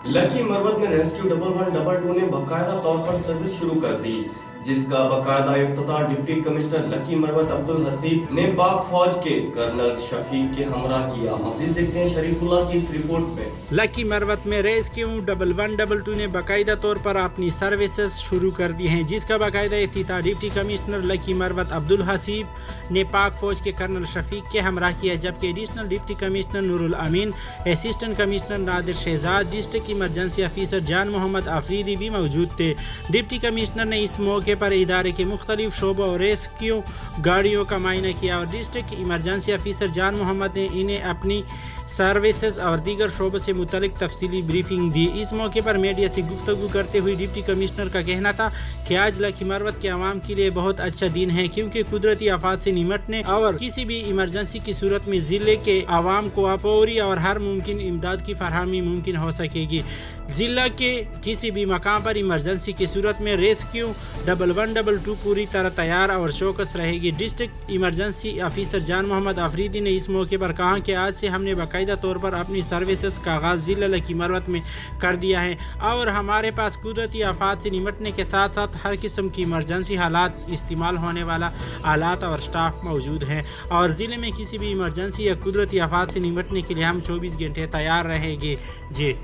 Lucky Marwat में rescue 1112 ने बाकायदा तौर पर सर्विस शुरू कर दी, जिसका बाकायदा इफ्तिताह डिप्टी कमिश्नर लकी मरवत अब्दुल हसीब ने पाक फौज के कर्नल शफीक के हमरा किया। मज़ीद देखते हैं शरीफुल्लाह की इस रिपोर्ट में। लकी मरवत में रेस्क्यू 1112 ने बाकायदा तौर पर अपनी सर्विसेज शुरू कर दी हैं, जिसका बाकायदा इफ्तिताह डिप्टी कमिश्नर लकी मरवत अब्दुल हसीब ने पाक फौज के कर्नल शफीक के हमरा किया, जबकि additional deputy commissioner Noorul Amin, assistant commissioner Nadir Shahzad, district emergency officer Jan Mohammad Afridi भी मौजूद थे। डिप्टी कमिश्नर ने इस मौके पर इदारे के मुख्तलिफ शोबों और रेस्क्यू गाड़ियों का मायना किया और district emergency officer Jan Mohammad ने इन्हें अपनी सर्विसेज और दीगर शोबों से मुतल्लिक तफसीली ब्रीफिंग दी। इस मौके पर मीडिया से गुफ्तगू करते हुए डिप्टी कमिश्नर का कहना था कि आज लकी मरवत के अवाम के लिए बहुत अच्छा दिन है, क्योंकि कुदरती आफात से निमटने और किसी भी इमरजेंसी की सूरत में ज़िले के अवाम को फौरी और हर मुमकिन इमदाद की फरहमी मुमकिन हो सकेगी। ज़िला के किसी भी मकाम पर इमरजेंसी की सूरत में रेस्क्यू 1112 पूरी तरह तैयार और चौकस रहेगी। District emergency officer Jan Mohammad Afridi ने इस मौके पर कहा कि आज से हमने बाकायदा तौर पर अपनी सर्विसेज का आगाज़ ज़िला लकी मरवत में कर दिया है और हमारे पास कुदरती आफात से निमटने के साथ साथ हर किस्म की इमरजेंसी हालात इस्तेमाल होने वाला आलात और स्टाफ मौजूद हैं और ज़िले में किसी भी इमरजेंसी या कुदरती आफात से निमटने के लिए हम 24 घंटे तैयार रहेंगे। जी।